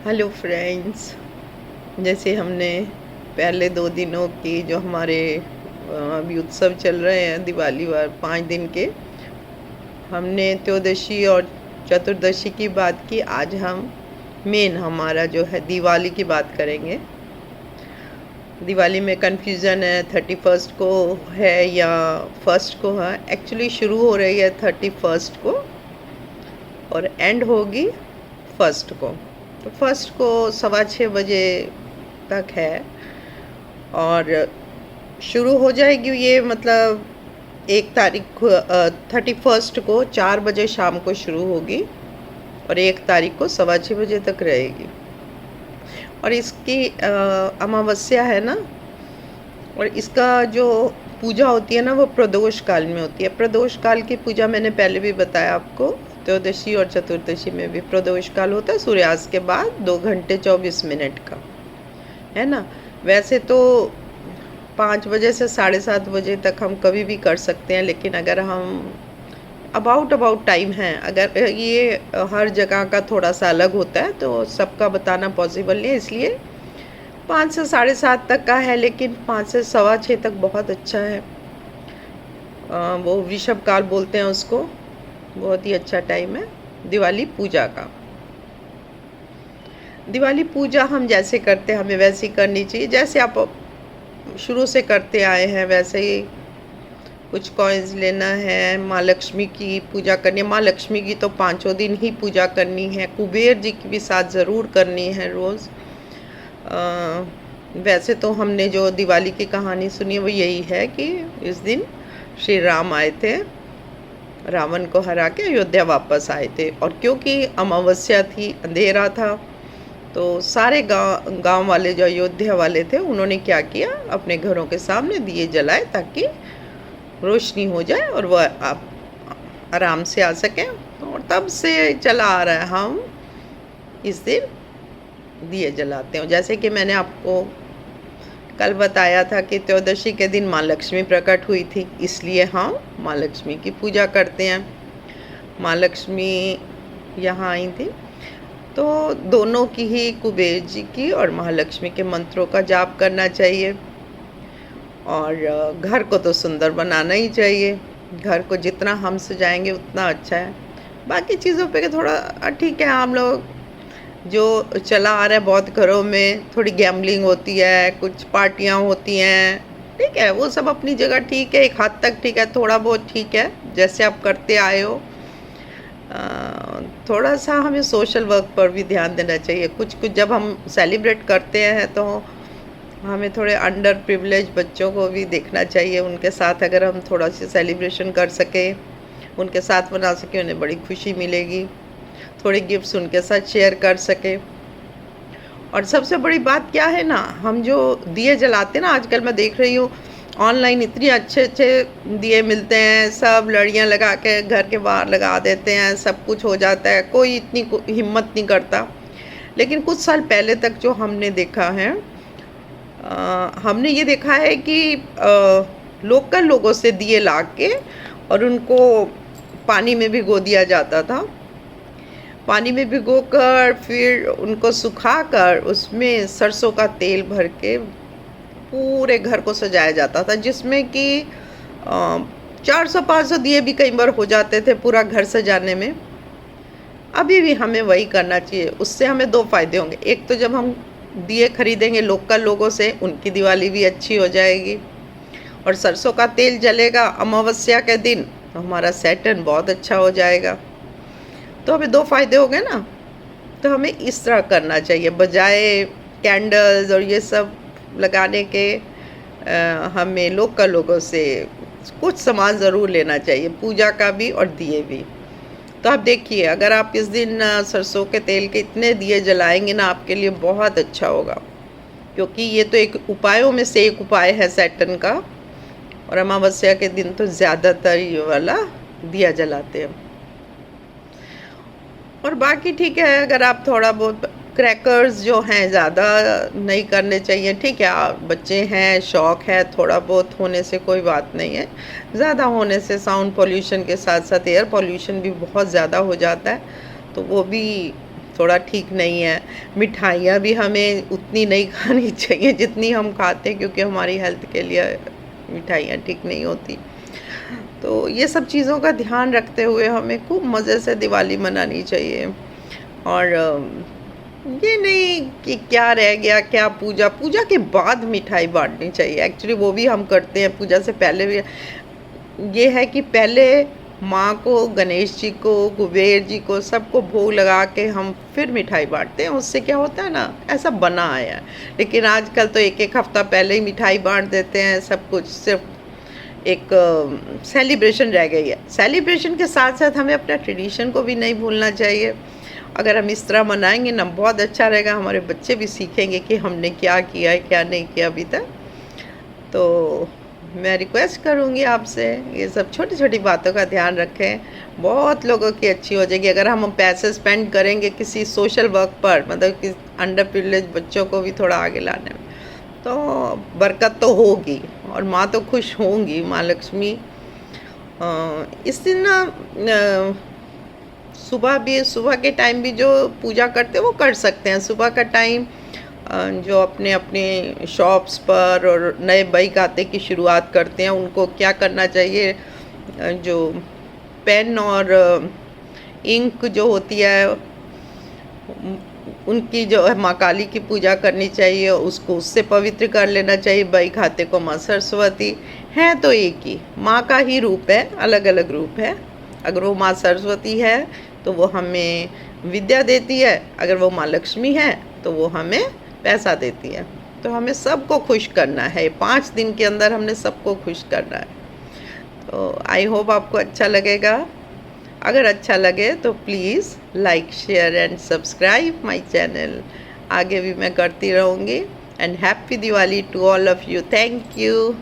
Hello friends. जैसे हमने पहले 2 दिनों की जो हमारे अभी उत्सव चल रहे हैं दिवाली वार 5 दिन के, हमने त्योदशी और चतुर्दशी की बात की। आज हम मेन हमारा जो है दिवाली की बात करेंगे। दिवाली में कन्फ्यूज़न है 31st को है या फर्स्ट को है। एक्चुअली शुरू हो रही है 31st को और एंड होगी फर्स्ट को। तो फर्स्ट को 6:15 बजे तक है और शुरू हो जाएगी ये, मतलब 1 तारीख 31st को 4 बजे शाम को शुरू होगी और 1 तारीख को 6:15 तक रहेगी। और इसकी अमावस्या है ना, और इसका जो पूजा होती है ना वो प्रदोष काल में होती है। प्रदोष काल की पूजा मैंने पहले भी बताया आपको। त्योदशी और चतुर्दशी में भी प्रदोष काल होता है, सूर्यास्त के बाद 2 घंटे 24 मिनट का, है ना। वैसे तो 5 बजे से 7:30 बजे तक हम कभी भी कर सकते हैं, लेकिन अगर हम अबाउट टाइम है, अगर ये हर जगह का थोड़ा सा अलग होता है तो सबका बताना पॉसिबल नहीं है, इसलिए 5 से 7:30 तक का है। लेकिन 5 से 6:15 तक बहुत अच्छा है। वो वृषभ काल बोलते हैं उसको, बहुत ही अच्छा टाइम है दिवाली पूजा का। दिवाली पूजा हम जैसे करते हैं हमें वैसे ही करनी चाहिए, जैसे आप शुरू से करते आए हैं वैसे ही। कुछ कॉइन्स लेना है, माँ लक्ष्मी की पूजा करनी है। माँ लक्ष्मी की तो 5 दिन ही पूजा करनी है। कुबेर जी की भी साथ ज़रूर करनी है रोज़। वैसे तो हमने जो दिवाली की कहानी सुनी है वो यही है कि इस दिन श्री राम आए थे, रावण को हरा के अयोध्या वापस आए थे। और क्योंकि अमावस्या थी, अंधेरा था, तो सारे गांव वाले जो अयोध्या वाले थे उन्होंने क्या किया, अपने घरों के सामने दिए जलाए ताकि रोशनी हो जाए और वह आप आराम से आ सकें। और तब से चला आ रहा है, हम इस दिन दिए जलाते हैं। जैसे कि मैंने आपको कल बताया था कि त्योदशी के दिन माँ लक्ष्मी प्रकट हुई थी, इसलिए हम माँ लक्ष्मी की पूजा करते हैं। माँ लक्ष्मी यहाँ आई थी, तो दोनों की ही, कुबेर जी की और महालक्ष्मी के मंत्रों का जाप करना चाहिए। और घर को तो सुंदर बनाना ही चाहिए। घर को जितना हम सजाएंगे उतना अच्छा है। बाकी चीज़ों पे थोड़ा ठीक है, हम लोग जो चला आ रहा है, बहुत घरों में थोड़ी गैम्बलिंग होती है, कुछ पार्टियां होती हैं, ठीक है, वो सब अपनी जगह ठीक है, एक हद तक ठीक है, थोड़ा बहुत ठीक है जैसे आप करते आए हो। थोड़ा सा हमें सोशल वर्क पर भी ध्यान देना चाहिए। कुछ जब हम सेलिब्रेट करते हैं तो हमें थोड़े अंडर प्रिविलेज बच्चों को भी देखना चाहिए। उनके साथ अगर हम थोड़ा सा सेलिब्रेशन कर सके, उनके साथ मना सके, उन्हें बड़ी खुशी मिलेगी। थोड़े गिफ्ट्स उनके साथ शेयर कर सके। और सबसे बड़ी बात क्या है ना, हम जो दिए जलाते हैं ना, आजकल मैं देख रही हूँ ऑनलाइन इतने अच्छे दिए मिलते हैं, सब लड़ियाँ लगा के घर के बाहर लगा देते हैं, सब कुछ हो जाता है, कोई इतनी हिम्मत नहीं करता। लेकिन कुछ साल पहले तक जो हमने देखा है, हमने ये देखा है कि लोकल लोगों से दिए ला के और उनको पानी में भिगो दिया जाता था। पानी में भिगोकर फिर उनको सुखाकर उसमें सरसों का तेल भर के पूरे घर को सजाया जाता था, जिसमें कि 400-500 दिए भी कई बार हो जाते थे पूरा घर सजाने में। अभी भी हमें वही करना चाहिए। उससे हमें 2 फायदे होंगे। एक तो जब हम दिए खरीदेंगे लोकल लोगों से, उनकी दिवाली भी अच्छी हो जाएगी। और सरसों का तेल जलेगा अमावस्या के दिन तो हमारा सैटर्न बहुत अच्छा हो जाएगा। तो हमें 2 फायदे हो गए ना। तो हमें इस तरह करना चाहिए, बजाय कैंडल्स और ये सब लगाने के हमें लोकल लोगों से कुछ सामान ज़रूर लेना चाहिए, पूजा का भी और दिए भी। तो आप देखिए, अगर आप इस दिन सरसों के तेल के इतने दिए जलाएंगे ना, आपके लिए बहुत अच्छा होगा, क्योंकि ये तो एक उपायों में से एक उपाय है सैटर्न का। और अमावस्या के दिन तो ज़्यादातर ये वाला दिया जलाते हैं। और बाकी ठीक है, अगर आप थोड़ा बहुत क्रैकर्स जो हैं ज़्यादा नहीं करने चाहिए, ठीक है, आप बच्चे हैं, शौक़ है, थोड़ा बहुत होने से कोई बात नहीं है। ज़्यादा होने से साउंड पोल्यूशन के साथ साथ एयर पोल्यूशन भी बहुत ज़्यादा हो जाता है, तो वो भी थोड़ा ठीक नहीं है। मिठाइयाँ भी हमें उतनी नहीं खानी चाहिए जितनी हम खाते हैं, क्योंकि हमारी हेल्थ के लिए मिठाइयाँ ठीक नहीं होती। तो ये सब चीज़ों का ध्यान रखते हुए हमें खूब मज़े से दिवाली मनानी चाहिए। और ये नहीं कि क्या रह गया, क्या पूजा के बाद मिठाई बांटनी चाहिए। एक्चुअली वो भी हम करते हैं, पूजा से पहले भी। ये है कि पहले माँ को, गणेश जी को, कुबेर जी को, सबको भोग लगा के हम फिर मिठाई बांटते हैं। उससे क्या होता है ना, ऐसा बना आया है। लेकिन आजकल तो एक एक हफ्ता पहले ही मिठाई बांट देते हैं। सब कुछ सिर्फ एक सेलिब्रेशन रह गई है। सेलिब्रेशन के साथ साथ हमें अपना ट्रेडिशन को भी नहीं भूलना चाहिए। अगर हम इस तरह मनाएंगे ना, बहुत अच्छा रहेगा। हमारे बच्चे भी सीखेंगे कि हमने क्या किया है, क्या नहीं किया अभी तक। तो मैं रिक्वेस्ट करूँगी आपसे, ये सब छोटी छोटी बातों का ध्यान रखें। बहुत लोगों की अच्छी हो जाएगी अगर हम पैसे स्पेंड करेंगे किसी सोशल वर्क पर, मतलब कि अंडर प्रिविलेज बच्चों को भी थोड़ा आगे लाने में, तो बरकत तो होगी और माँ तो खुश होंगी, माँ लक्ष्मी। इस दिन ना सुबह के टाइम भी जो पूजा करते हैं वो कर सकते हैं। सुबह का टाइम जो अपने अपने शॉप्स पर और नए बई खाते की शुरुआत करते हैं, उनको क्या करना चाहिए, जो पेन और इंक जो होती है उनकी जो है माँ काली की पूजा करनी चाहिए, उसको उससे पवित्र कर लेना चाहिए। बई खाते को माँ सरस्वती है, तो एक ही माँ का ही रूप है, अलग अलग रूप है। अगर वो माँ सरस्वती है तो वो हमें विद्या देती है, अगर वो माँ लक्ष्मी है तो वो हमें पैसा देती है। तो हमें सबको खुश करना है, 5 दिन के अंदर हमने सबको खुश करना है। तो आई होप आपको अच्छा लगेगा। अगर अच्छा लगे तो please like, share and subscribe my channel. आगे भी मैं करती रहूँगी। And happy Diwali to all of you. Thank you.